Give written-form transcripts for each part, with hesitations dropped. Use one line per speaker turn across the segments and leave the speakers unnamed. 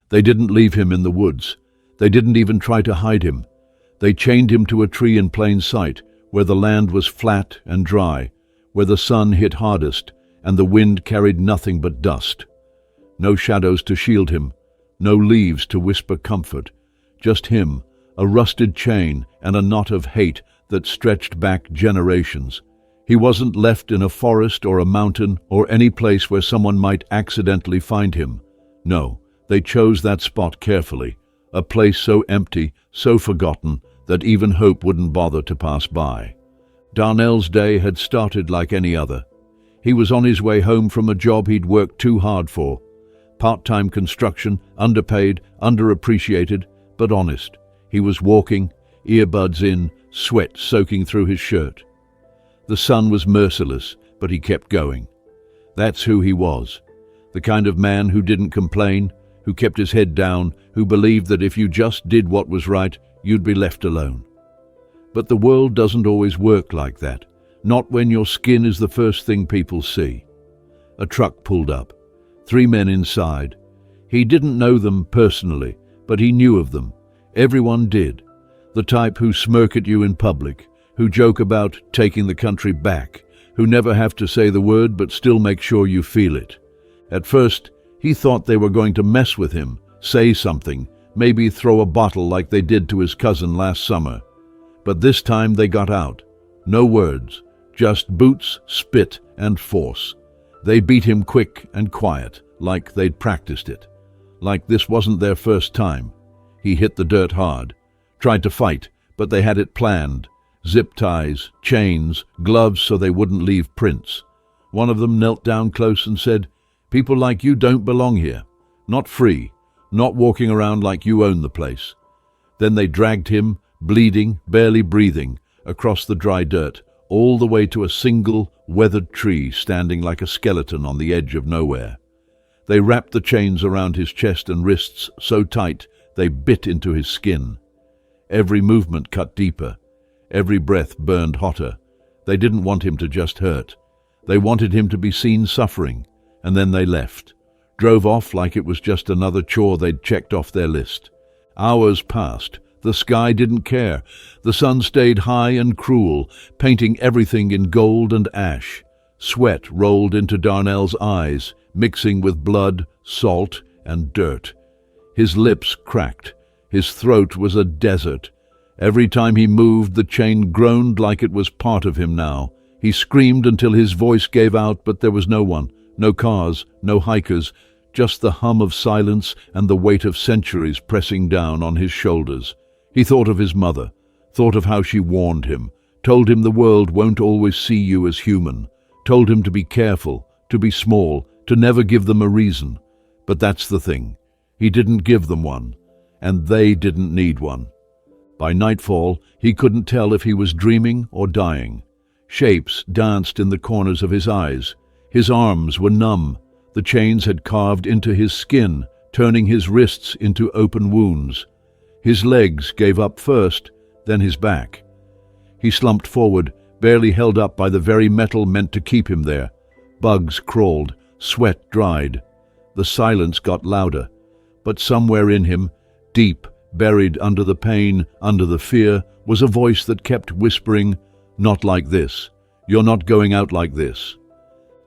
They didn't leave him in the woods. They didn't even try to hide him. They chained him to a tree in plain sight, where the land was flat and dry, where the sun hit hardest and the wind carried nothing but dust. No shadows to shield him, no leaves to whisper comfort, just him, a rusted chain and a knot of hate that stretched back generations. He wasn't left in a forest or a mountain or any place where someone might accidentally find him. No, they chose that spot carefully, a place so empty, so forgotten, that even hope wouldn't bother to pass by. Darnell's day had started like any other. He was on his way home from a job he'd worked too hard for. Part-time construction, underpaid, underappreciated, but honest. He was walking, earbuds in, sweat soaking through his shirt. The sun was merciless, but he kept going. That's who he was. The kind of man who didn't complain, who kept his head down, who believed that if you just did what was right, you'd be left alone. But the world doesn't always work like that, not when your skin is the first thing people see. A truck pulled up. 3 men inside. He didn't know them personally, but he knew of them. Everyone did. The type who smirk at you in public, who joke about taking the country back, who never have to say the word but still make sure you feel it. At first, he thought they were going to mess with him, say something, maybe throw a bottle like they did to his cousin last summer. But this time they got out. No words, just boots, spit, and force. They beat him quick and quiet, like they'd practiced it. Like this wasn't their first time. He hit the dirt hard. Tried to fight, but they had it planned. Zip ties, chains, gloves so they wouldn't leave prints. One of them knelt down close and said, "People like you don't belong here. Not free, not walking around like you own the place." Then they dragged him, bleeding, barely breathing, across the dry dirt, all the way to a single, weathered tree standing like a skeleton on the edge of nowhere. They wrapped the chains around his chest and wrists so tight they bit into his skin. Every movement cut deeper. Every breath burned hotter. They didn't want him to just hurt. They wanted him to be seen suffering, and then they left. Drove off like it was just another chore they'd checked off their list. Hours passed. The sky didn't care. The sun stayed high and cruel, painting everything in gold and ash. Sweat rolled into Darnell's eyes, mixing with blood, salt, and dirt. His lips cracked. His throat was a desert. Every time he moved, the chain groaned like it was part of him now. He screamed until his voice gave out, but there was no one, no cars, no hikers, just the hum of silence and the weight of centuries pressing down on his shoulders. He thought of his mother, thought of how she warned him, told him the world won't always see you as human, told him to be careful, to be small, to never give them a reason. But that's the thing. He didn't give them one, and they didn't need one. By nightfall, he couldn't tell if he was dreaming or dying. Shapes danced in the corners of his eyes. His arms were numb. The chains had carved into his skin, turning his wrists into open wounds. His legs gave up first, then his back. He slumped forward, barely held up by the very metal meant to keep him there. Bugs crawled, sweat dried. The silence got louder, but somewhere in him, deep, buried under the pain, under the fear, was a voice that kept whispering, "Not like this. You're not going out like this."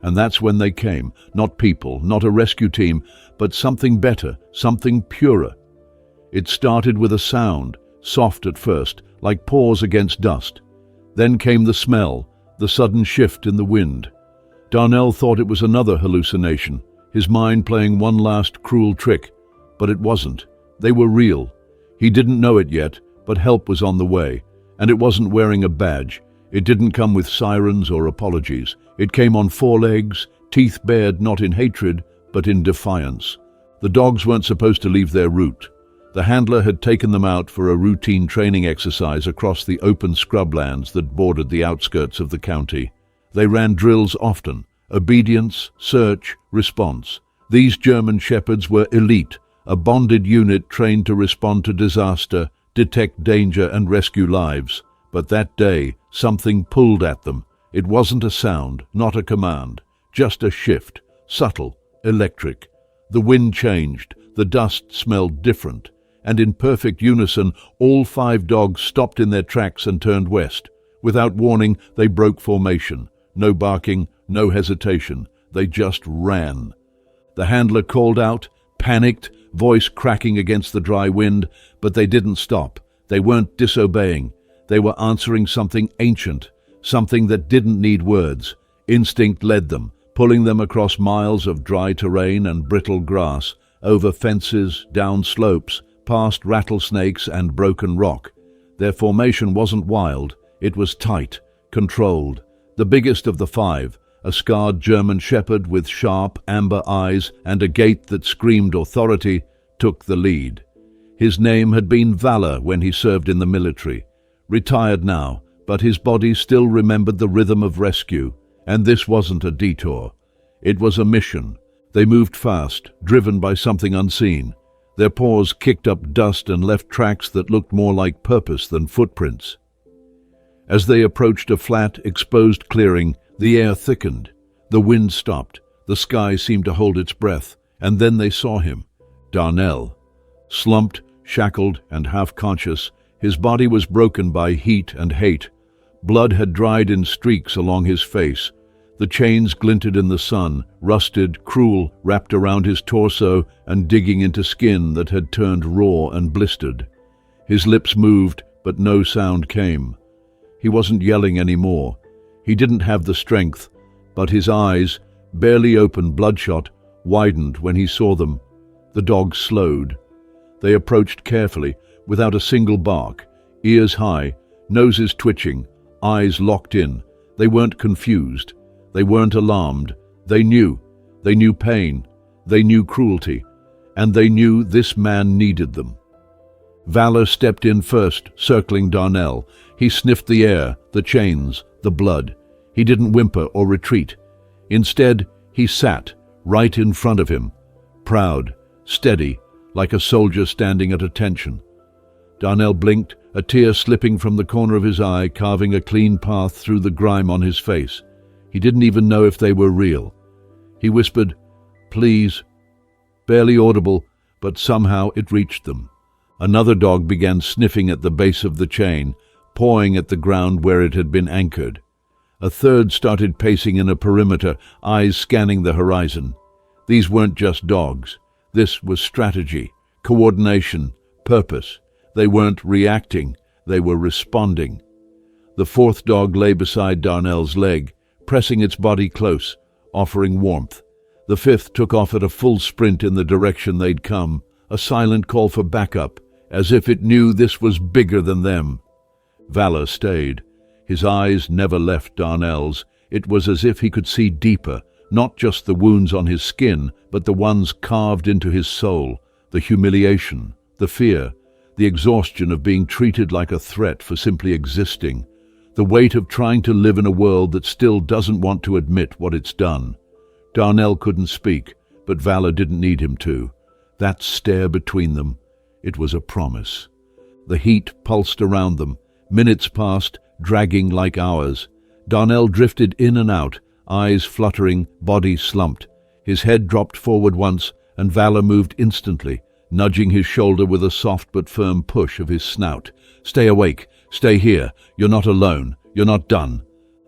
And that's when they came. Not people, not a rescue team, but something better, something purer. It started with a sound, soft at first, like paws against dust. Then came the smell, the sudden shift in the wind. Darnell thought it was another hallucination, his mind playing one last cruel trick. But it wasn't. They were real. He didn't know it yet, but help was on the way. And it wasn't wearing a badge. It didn't come with sirens or apologies. It came on 4 legs, teeth bared not in hatred, but in defiance. The dogs weren't supposed to leave their route. The handler had taken them out for a routine training exercise across the open scrublands that bordered the outskirts of the county. They ran drills often: obedience, search, response. These German shepherds were elite, a bonded unit trained to respond to disaster, detect danger, and rescue lives. But that day, something pulled at them. It wasn't a sound, not a command, just a shift, subtle, electric. The wind changed, The dust smelled different, and in perfect unison, all 5 dogs stopped in their tracks and turned west. Without warning, they broke formation. No barking, no hesitation. They just ran. The handler called out, panicked, voice cracking against the dry wind, but they didn't stop. They weren't disobeying. They were answering something ancient, something that didn't need words. Instinct led them, pulling them across miles of dry terrain and brittle grass, over fences, down slopes, past rattlesnakes and broken rock. Their formation wasn't wild. It was tight, controlled. The biggest of the 5, a scarred German shepherd with sharp, amber eyes and a gait that screamed authority, took the lead. His name had been Valor when he served in the military. Retired now, but his body still remembered the rhythm of rescue. And this wasn't a detour. It was a mission. They moved fast, driven by something unseen. Their paws kicked up dust and left tracks that looked more like purpose than footprints. As they approached a flat, exposed clearing, the air thickened. The wind stopped. The sky seemed to hold its breath. And then they saw him. Darnell. Slumped, shackled, and half-conscious, his body was broken by heat and hate. Blood had dried in streaks along his face. The chains glinted in the sun, rusted, cruel, wrapped around his torso and digging into skin that had turned raw and blistered. His lips moved, but no sound came. He wasn't yelling anymore. He didn't have the strength, but his eyes, barely open, bloodshot, widened when he saw them. The dogs slowed. They approached carefully, without a single bark, ears high, noses twitching, eyes locked in. They weren't confused. They weren't alarmed. They knew. They knew pain. They knew cruelty. And they knew this man needed them. Valor stepped in first, circling Darnell. He sniffed the air, the chains, the blood. He didn't whimper or retreat. Instead, he sat, right in front of him, proud, steady, like a soldier standing at attention. Darnell blinked, a tear slipping from the corner of his eye, carving a clean path through the grime on his face. He didn't even know if they were real. He whispered, "Please," barely audible, but somehow it reached them. Another dog began sniffing at the base of the chain, pawing at the ground where it had been anchored. A third started pacing in a perimeter, eyes scanning the horizon. These weren't just dogs. This was strategy, coordination, purpose. They weren't reacting, they were responding. The 4th dog lay beside Darnell's leg, pressing its body close, offering warmth. The 5th took off at a full sprint in the direction they'd come, a silent call for backup, as if it knew this was bigger than them. Valor stayed. His eyes never left Darnell's. It was as if he could see deeper, not just the wounds on his skin, but the ones carved into his soul, the humiliation, the fear, the exhaustion of being treated like a threat for simply existing, the weight of trying to live in a world that still doesn't want to admit what it's done. Darnell couldn't speak, but Valor didn't need him to. That stare between them, it was a promise. The heat pulsed around them. Minutes passed, dragging like hours. Darnell drifted in and out, eyes fluttering, body slumped. His head dropped forward once, and Valor moved instantly, nudging his shoulder with a soft but firm push of his snout. "Stay awake. Stay here. You're not alone. You're not done."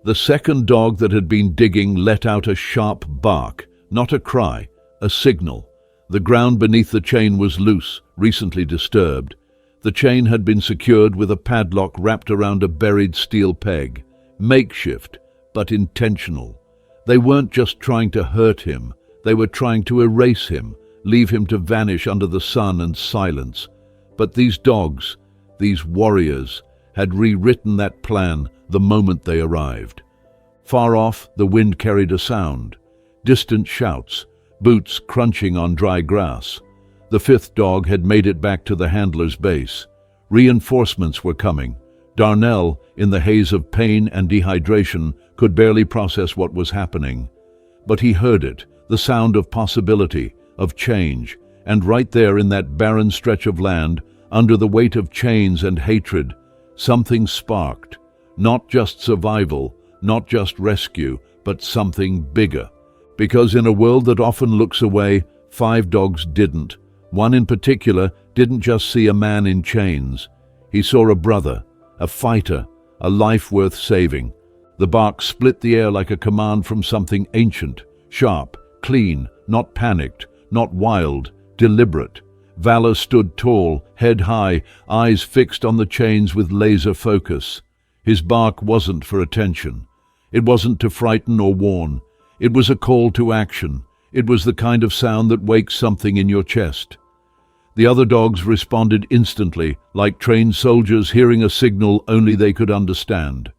The second dog that had been digging let out a sharp bark, not a cry, a signal. The ground beneath the chain was loose, recently disturbed. The chain had been secured with a padlock wrapped around a buried steel peg. Makeshift, but intentional. They weren't just trying to hurt him. They were trying to erase him, leave him to vanish under the sun and silence. But these dogs, these warriors, had rewritten that plan the moment they arrived. Far off, the wind carried a sound. Distant shouts, boots crunching on dry grass. The 5th dog had made it back to the handler's base. Reinforcements were coming. Darnell, in the haze of pain and dehydration, could barely process what was happening. But he heard it, the sound of possibility, of change, and right there in that barren stretch of land, under the weight of chains and hatred, something sparked. Not just survival, not just rescue, but something bigger. Because in a world that often looks away, 5 dogs didn't. One in particular didn't just see a man in chains. He saw a brother, a fighter, a life worth saving. The bark split the air like a command from something ancient, sharp, clean, not panicked, not wild, deliberate. Valor stood tall, head high, eyes fixed on the chains with laser focus. His bark wasn't for attention. It wasn't to frighten or warn. It was a call to action. It was the kind of sound that wakes something in your chest. The other dogs responded instantly, like trained soldiers hearing a signal only they could understand.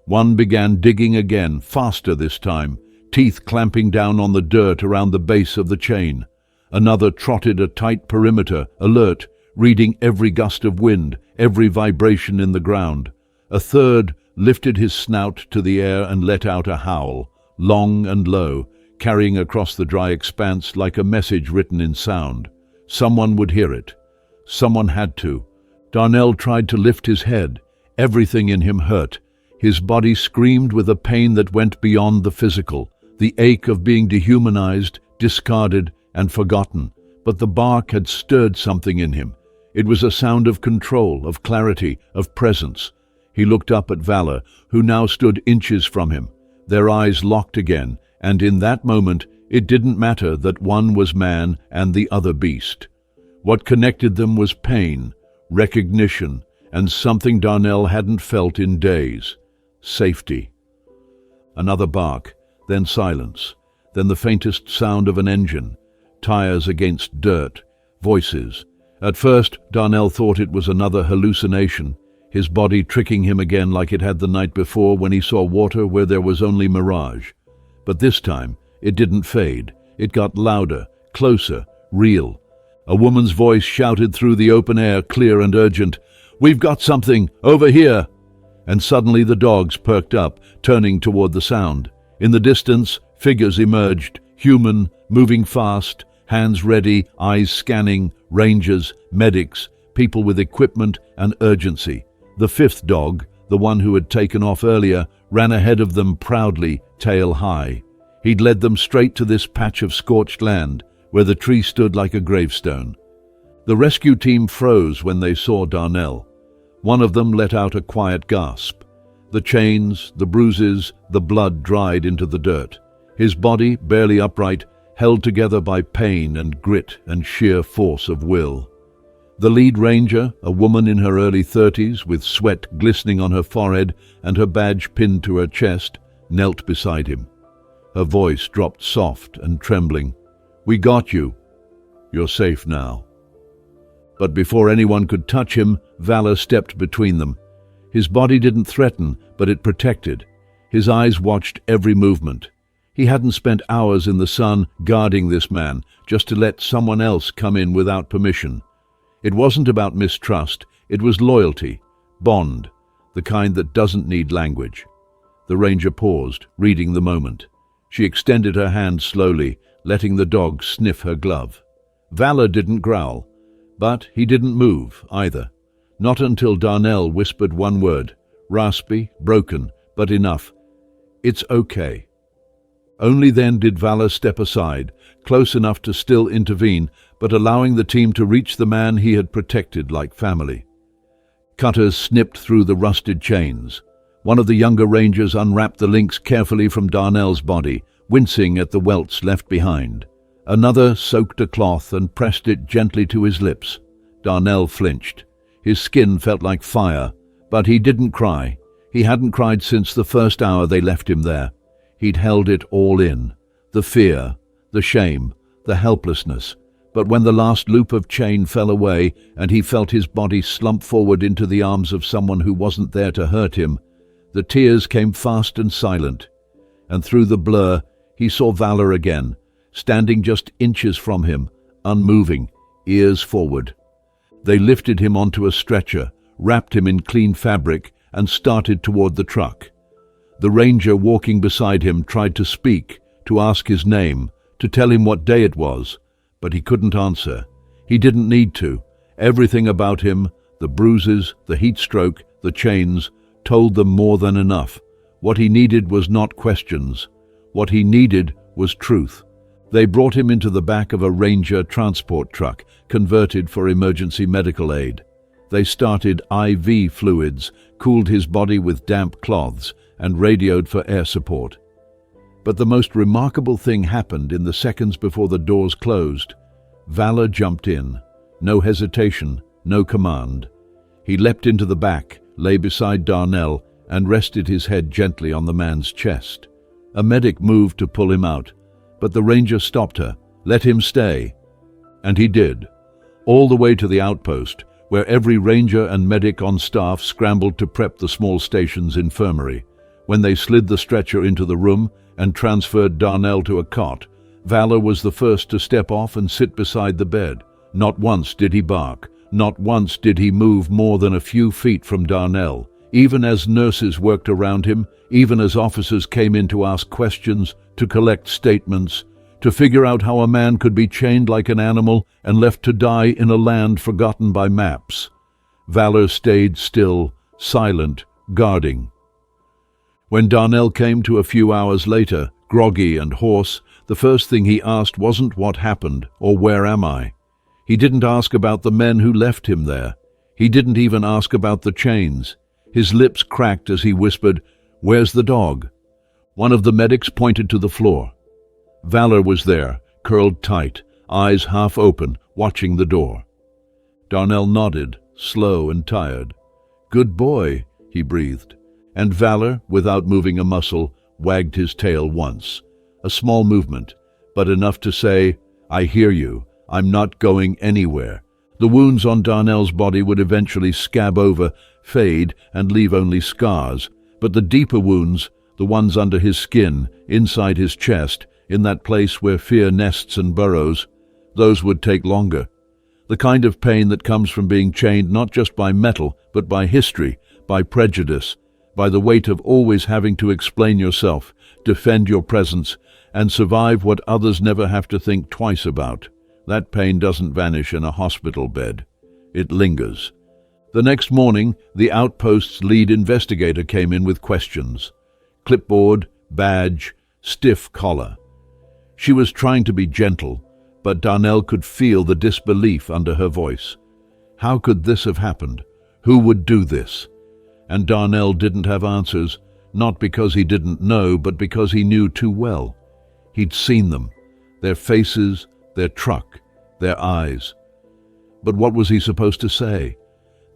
One began digging again, faster this time, teeth clamping down on the dirt around the base of the chain. Another trotted a tight perimeter, alert, reading every gust of wind, every vibration in the ground. A third lifted his snout to the air and let out a howl, long and low, carrying across the dry expanse like a message written in sound. Someone would hear it. Someone had to. Darnell tried to lift his head. Everything in him hurt. His body screamed with a pain that went beyond the physical, the ache of being dehumanized, discarded, and forgotten. But the bark had stirred something in him. It was a sound of control, of clarity, of presence. He looked up at Valor, who now stood inches from him. Their eyes locked again, and in that moment, it didn't matter that one was man and the other beast. What connected them was pain, recognition, and something Darnell hadn't felt in days. Safety. Another bark, then silence, then the faintest sound of an engine, tires against dirt, voices. At first, Darnell thought it was another hallucination, his body tricking him again like it had the night before when he saw water where there was only mirage. But this time, it didn't fade. It got louder, closer, real. A woman's voice shouted through the open air, clear and urgent, "We've got something! Over here!" And suddenly the dogs perked up, turning toward the sound. In the distance, figures emerged, human, moving fast, hands ready, eyes scanning, rangers, medics, people with equipment and urgency. The fifth dog, the one who had taken off earlier, ran ahead of them proudly, tail high. He'd led them straight to this patch of scorched land, where the tree stood like a gravestone. The rescue team froze when they saw Darnell. One of them let out a quiet gasp. The chains, the bruises, the blood dried into the dirt. His body, barely upright, held together by pain and grit and sheer force of will. The lead ranger, a woman in her early 30s, with sweat glistening on her forehead and her badge pinned to her chest, knelt beside him. Her voice dropped soft and trembling. "We got you. You're safe now." But before anyone could touch him, Valor stepped between them. His body didn't threaten, but it protected. His eyes watched every movement. He hadn't spent hours in the sun guarding this man, just to let someone else come in without permission. It wasn't about mistrust, it was loyalty, bond, the kind that doesn't need language. The ranger paused, reading the moment. She extended her hand slowly, letting the dog sniff her glove. Valor didn't growl, but he didn't move either. Not until Darnell whispered one word, raspy, broken, but enough. "It's okay." Only then did Valor step aside, close enough to still intervene, but allowing the team to reach the man he had protected like family. Cutters snipped through the rusted chains. One of the younger rangers unwrapped the links carefully from Darnell's body, wincing at the welts left behind. Another soaked a cloth and pressed it gently to his lips. Darnell flinched. His skin felt like fire, but he didn't cry. He hadn't cried since the first hour they left him there. He'd held it all in. The fear, the shame, the helplessness. But when the last loop of chain fell away and he felt his body slump forward into the arms of someone who wasn't there to hurt him, the tears came fast and silent. And through the blur, he saw Valor again, standing just inches from him, unmoving, ears forward. They lifted him onto a stretcher, wrapped him in clean fabric, and started toward the truck. The ranger walking beside him tried to speak, to ask his name, to tell him what day it was, but he couldn't answer. He didn't need to. Everything about him, the bruises, the heat stroke, the chains, told them more than enough. What he needed was not questions. What he needed was truth. They brought him into the back of a Ranger transport truck, converted for emergency medical aid. They started IV fluids, cooled his body with damp cloths, and radioed for air support. But the most remarkable thing happened in the seconds before the doors closed. Valor jumped in. No hesitation, no command. He leapt into the back, lay beside Darnell, and rested his head gently on the man's chest. A medic moved to pull him out, but the Ranger stopped her. Let him stay. And he did. All the way to the outpost, where every Ranger and medic on staff scrambled to prep the small station's infirmary. When they slid the stretcher into the room and transferred Darnell to a cot, Valor was the first to step off and sit beside the bed. Not once did he bark. Not once did he move more than a few feet from Darnell. Even as nurses worked around him, even as officers came in to ask questions, to collect statements, to figure out how a man could be chained like an animal and left to die in a land forgotten by maps. Valor stayed still, silent, guarding. When Darnell came to a few hours later, groggy and hoarse, the first thing he asked wasn't what happened or where am I. He didn't ask about the men who left him there. He didn't even ask about the chains. His lips cracked as he whispered, "Where's the dog?" One of the medics pointed to the floor. Valor was there, curled tight, eyes half open, watching the door. Darnell nodded, slow and tired. "Good boy," he breathed. And Valor, without moving a muscle, wagged his tail once. A small movement, but enough to say, "I hear you. I'm not going anywhere." The wounds on Darnell's body would eventually scab over, fade, and leave only scars. But the deeper wounds, the ones under his skin, inside his chest, in that place where fear nests and burrows, those would take longer. The kind of pain that comes from being chained not just by metal, but by history, by prejudice, by the weight of always having to explain yourself, defend your presence, and survive what others never have to think twice about. That pain doesn't vanish in a hospital bed. It lingers. The next morning, the outpost's lead investigator came in with questions. Clipboard, badge, stiff collar. She was trying to be gentle, but Darnell could feel the disbelief under her voice. How could this have happened? Who would do this? And Darnell didn't have answers, not because he didn't know, but because he knew too well. He'd seen them, their faces, their truck, their eyes. But what was he supposed to say?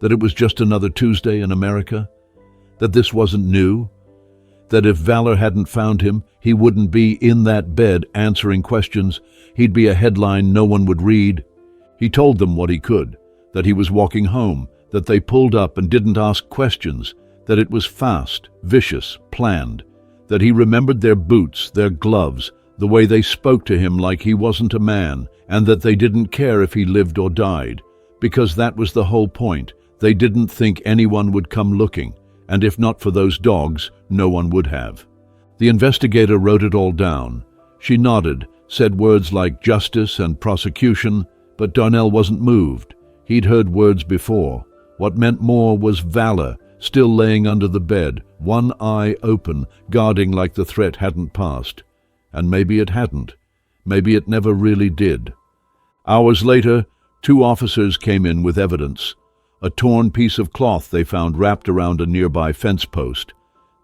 That it was just another Tuesday in America? That this wasn't new? That if Valor hadn't found him, he wouldn't be in that bed answering questions. He'd be a headline no one would read. He told them what he could, that he was walking home, that they pulled up and didn't ask questions, that it was fast, vicious, planned, that he remembered their boots, their gloves, the way they spoke to him like he wasn't a man, and that they didn't care if he lived or died, because that was the whole point. They didn't think anyone would come looking, and if not for those dogs, no one would have. The investigator wrote it all down. She nodded, said words like justice and prosecution, but Darnell wasn't moved. He'd heard words before. What meant more was Valor, still laying under the bed, one eye open, guarding like the threat hadn't passed. And maybe it hadn't. Maybe it never really did. Hours later, 2 officers came in with evidence. A torn piece of cloth they found wrapped around a nearby fence post.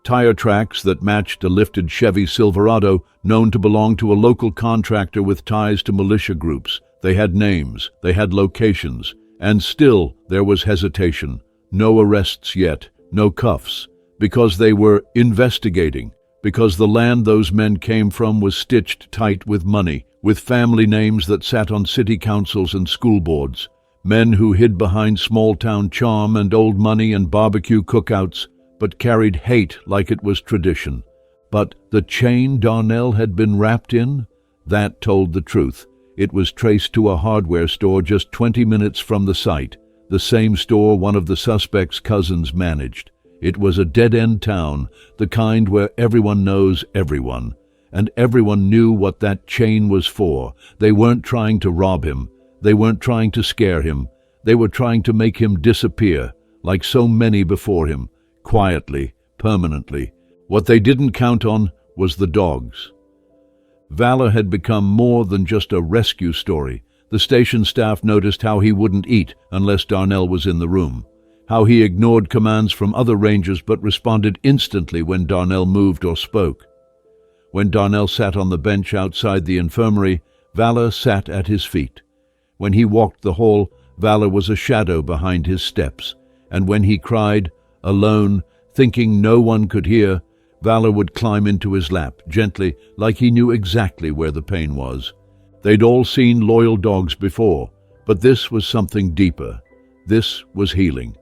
Tire tracks that matched a lifted Chevy Silverado known to belong to a local contractor with ties to militia groups. They had names, they had locations, and still there was hesitation. No arrests yet, no cuffs, because they were investigating, because the land those men came from was stitched tight with money, with family names that sat on city councils and school boards, men who hid behind small-town charm and old money and barbecue cookouts, but carried hate like it was tradition. But the chain Darnell had been wrapped in? That told the truth. It was traced to a hardware store just 20 minutes from the site, the same store one of the suspect's cousins managed. It was a dead-end town, the kind where everyone knows everyone, and everyone knew what that chain was for. They weren't trying to rob him. They weren't trying to scare him. They were trying to make him disappear, like so many before him, quietly, permanently. What they didn't count on was the dogs. Valor had become more than just a rescue story. The station staff noticed how he wouldn't eat unless Darnell was in the room, how he ignored commands from other rangers but responded instantly when Darnell moved or spoke. When Darnell sat on the bench outside the infirmary, Valor sat at his feet. When he walked the hall, Valor was a shadow behind his steps, and when he cried, alone, thinking no one could hear, Valor would climb into his lap, gently, like he knew exactly where the pain was. They'd all seen loyal dogs before, but this was something deeper. This was healing.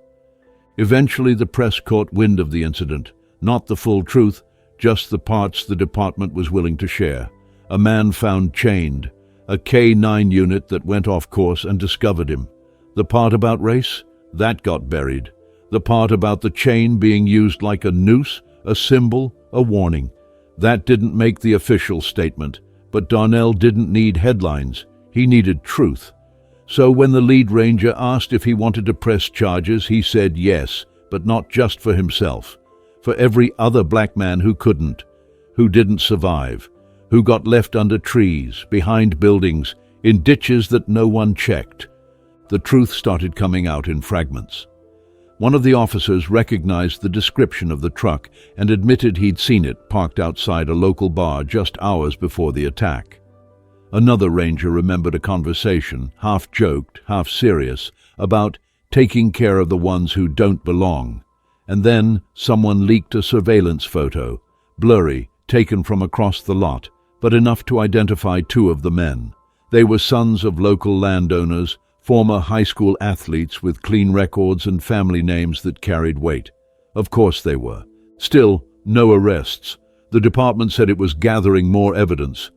Eventually the press caught wind of the incident, not the full truth, just the parts the department was willing to share. A man found chained, a K-9 unit that went off course and discovered him. The part about race? That got buried. The part about the chain being used like a noose, a symbol, a warning. That didn't make the official statement, but Darnell didn't need headlines. He needed truth. So when the lead ranger asked if he wanted to press charges, he said yes, but not just for himself. For every other black man who couldn't, who didn't survive, who got left under trees, behind buildings, in ditches that no one checked. The truth started coming out in fragments. One of the officers recognized the description of the truck and admitted he'd seen it parked outside a local bar just hours before the attack. Another ranger remembered a conversation, half joked, half serious, about taking care of the ones who don't belong. And then someone leaked a surveillance photo, blurry, taken from across the lot, but enough to identify two of the men. They were sons of local landowners, former high school athletes with clean records and family names that carried weight. Of course they were. Still, no arrests. The department said it was gathering more evidence.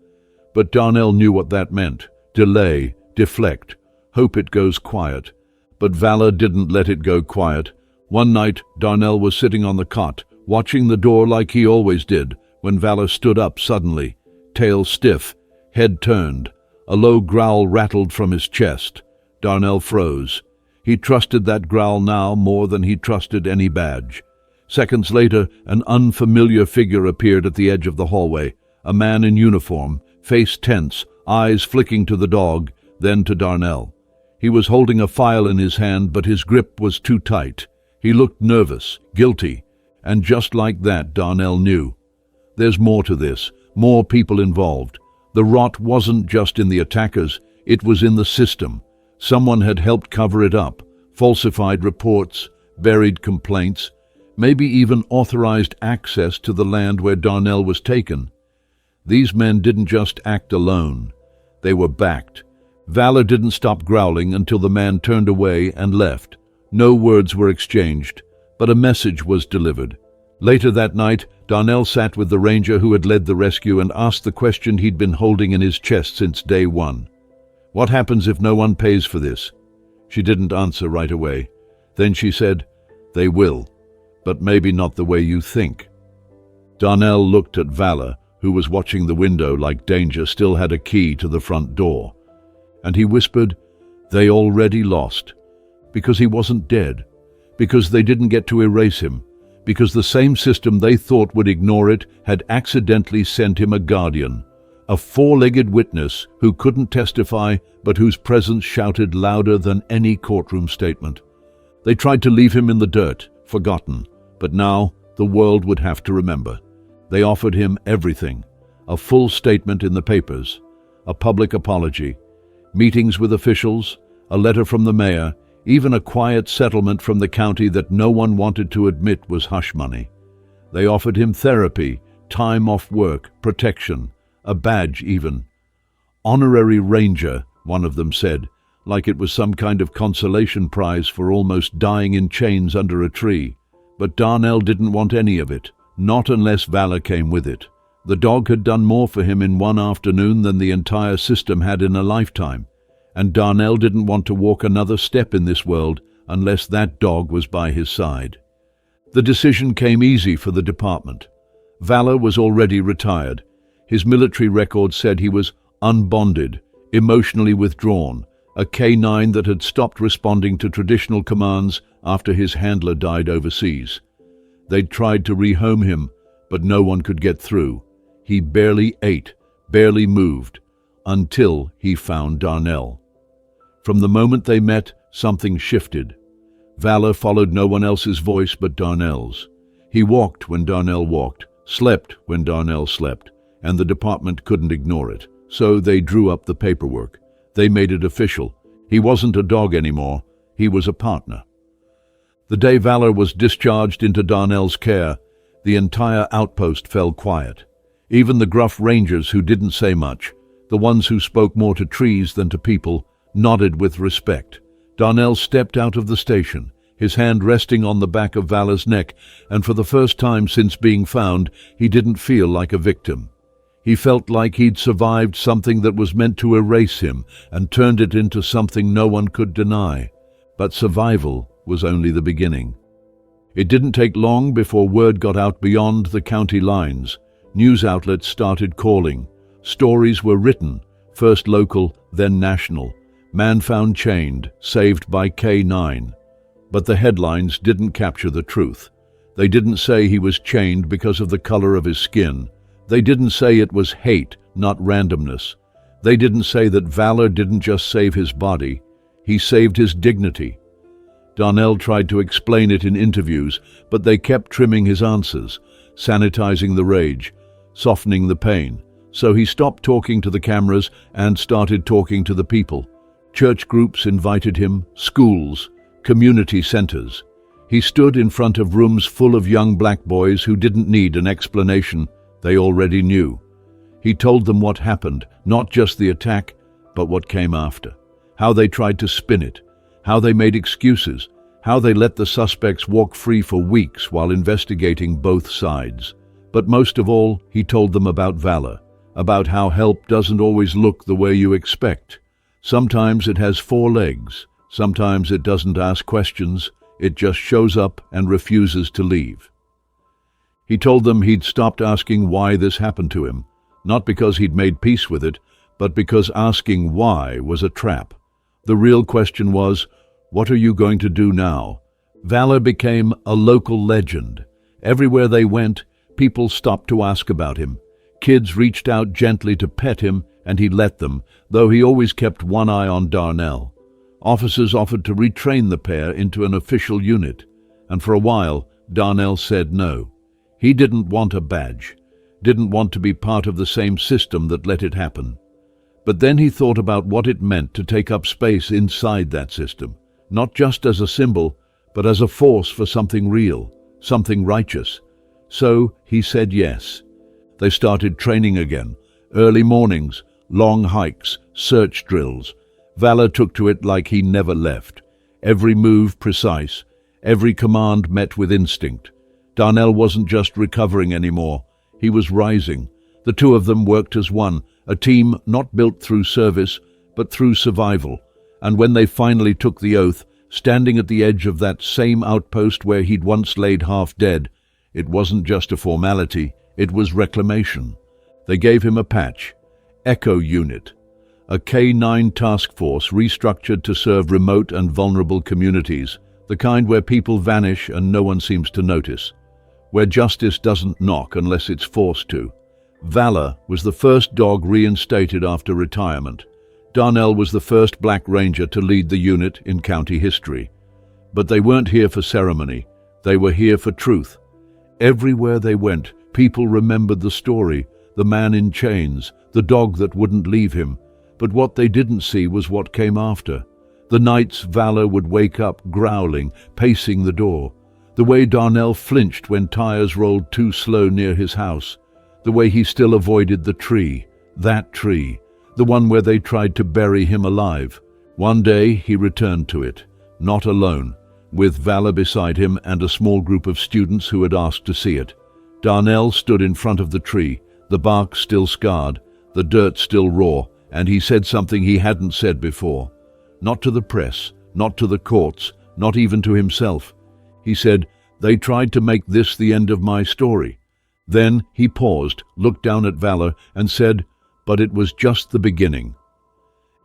But Darnell knew what that meant. Delay, deflect, hope it goes quiet. But Valor didn't let it go quiet. One night, Darnell was sitting on the cot, watching the door like he always did, when Valor stood up suddenly, tail stiff, head turned. A low growl rattled from his chest. Darnell froze. He trusted that growl now more than he trusted any badge. Seconds later, an unfamiliar figure appeared at the edge of the hallway, a man in uniform, face tense, eyes flicking to the dog, then to Darnell. He was holding a file in his hand, but his grip was too tight. He looked nervous, guilty, and just like that, Darnell knew. There's more to this, more people involved. The rot wasn't just in the attackers, it was in the system. Someone had helped cover it up, falsified reports, buried complaints, maybe even authorized access to the land where Darnell was taken. These men didn't just act alone. They were backed. Valor didn't stop growling until the man turned away and left. No words were exchanged, but a message was delivered. Later that night, Darnell sat with the ranger who had led the rescue and asked the question he'd been holding in his chest since day one. What happens if no one pays for this? She didn't answer right away. Then she said, they will, but maybe not the way you think. Darnell looked at Valor, who was watching the window like danger still had a key to the front door. And he whispered, they already lost. Because he wasn't dead. Because they didn't get to erase him. Because the same system they thought would ignore it had accidentally sent him a guardian. A four-legged witness who couldn't testify but whose presence shouted louder than any courtroom statement. They tried to leave him in the dirt, forgotten, but now the world would have to remember. They offered him everything, a full statement in the papers, a public apology, meetings with officials, a letter from the mayor, even a quiet settlement from the county that no one wanted to admit was hush money. They offered him therapy, time off work, protection, a badge even. Honorary Ranger, one of them said, like it was some kind of consolation prize for almost dying in chains under a tree. But Darnell didn't want any of it, not unless Valor came with it. The dog had done more for him in one afternoon than the entire system had in a lifetime, and Darnell didn't want to walk another step in this world unless that dog was by his side. The decision came easy for the department. Valor was already retired. His military record said he was unbonded, emotionally withdrawn, a K-9 that had stopped responding to traditional commands after his handler died overseas. They'd tried to rehome him, but no one could get through. He barely ate, barely moved, until he found Darnell. From the moment they met, something shifted. Valor followed no one else's voice but Darnell's. He walked when Darnell walked, slept when Darnell slept, and the department couldn't ignore it. So they drew up the paperwork. They made it official. He wasn't a dog anymore. He was a partner. The day Valor was discharged into Darnell's care, the entire outpost fell quiet. Even the gruff rangers who didn't say much, the ones who spoke more to trees than to people, nodded with respect. Darnell stepped out of the station, his hand resting on the back of Valor's neck, and for the first time since being found, he didn't feel like a victim. He felt like he'd survived something that was meant to erase him and turned it into something no one could deny. But survival was only the beginning. It didn't take long before word got out beyond the county lines. News outlets started calling. Stories were written, first local, then national. Man found chained, saved by K9. But the headlines didn't capture the truth. They didn't say he was chained because of the color of his skin. They didn't say it was hate, not randomness. They didn't say that Valor didn't just save his body, he saved his dignity. Darnell tried to explain it in interviews, but they kept trimming his answers, sanitizing the rage, softening the pain. So he stopped talking to the cameras and started talking to the people. Church groups invited him, schools, community centers. He stood in front of rooms full of young black boys who didn't need an explanation. They already knew. He told them what happened, not just the attack, but what came after. How they tried to spin it, how they made excuses, how they let the suspects walk free for weeks while investigating both sides. But most of all, he told them about Valor, about how help doesn't always look the way you expect. Sometimes it has four legs, sometimes it doesn't ask questions, it just shows up and refuses to leave. He told them he'd stopped asking why this happened to him, not because he'd made peace with it, but because asking why was a trap. The real question was, what are you going to do now? Valor became a local legend. Everywhere they went, people stopped to ask about him. Kids reached out gently to pet him, and he let them, though he always kept one eye on Darnell. Officers offered to retrain the pair into an official unit, and for a while, Darnell said no. He didn't want a badge, didn't want to be part of the same system that let it happen. But then he thought about what it meant to take up space inside that system, not just as a symbol, but as a force for something real, something righteous. So he said yes. They started training again, early mornings, long hikes, search drills. Valor took to it like he never left. Every move precise, every command met with instinct. Darnell wasn't just recovering anymore, he was rising. The two of them worked as one, a team not built through service, but through survival. And when they finally took the oath, standing at the edge of that same outpost where he'd once laid half dead, it wasn't just a formality, it was reclamation. They gave him a patch, Echo Unit, a K9 task force restructured to serve remote and vulnerable communities, the kind where people vanish and no one seems to notice, where justice doesn't knock unless it's forced to. Valor was the first dog reinstated after retirement. Darnell was the first Black Ranger to lead the unit in county history. But they weren't here for ceremony. They were here for truth. Everywhere they went, people remembered the story, the man in chains, the dog that wouldn't leave him. But what they didn't see was what came after. The nights Valor would wake up growling, pacing the door. The way Darnell flinched when tires rolled too slow near his house. The way he still avoided the tree, that tree, the one where they tried to bury him alive. One day he returned to it, not alone, with Valor beside him and a small group of students who had asked to see it. Darnell stood in front of the tree, the bark still scarred, the dirt still raw, and he said something he hadn't said before. Not to the press, not to the courts, not even to himself. He said, "They tried to make this the end of my story." Then he paused, looked down at Valor, and said, "But it was just the beginning."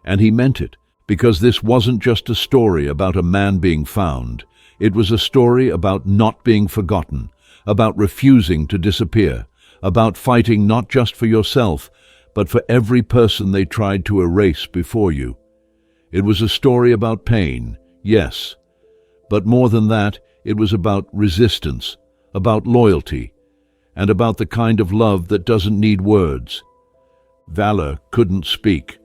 And he meant it, because this wasn't just a story about a man being found. It was a story about not being forgotten, about refusing to disappear, about fighting not just for yourself, but for every person they tried to erase before you. It was a story about pain, yes, but more than that, it was about resistance, about loyalty, and about the kind of love that doesn't need words. Valor couldn't speak,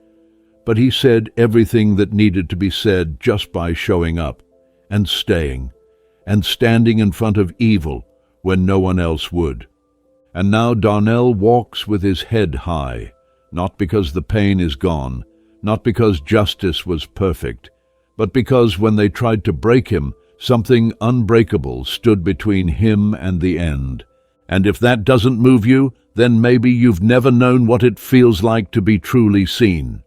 but he said everything that needed to be said just by showing up, and staying, and standing in front of evil when no one else would. And now Darnell walks with his head high, not because the pain is gone, not because justice was perfect, but because when they tried to break him, something unbreakable stood between him and the end. And if that doesn't move you, then maybe you've never known what it feels like to be truly seen.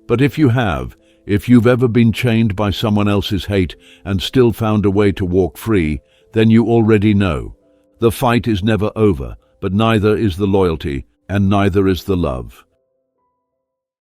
But if you have, if you've ever been chained by someone else's hate and still found a way to walk free, then you already know. The fight is never over, but neither is the loyalty, and neither is the love.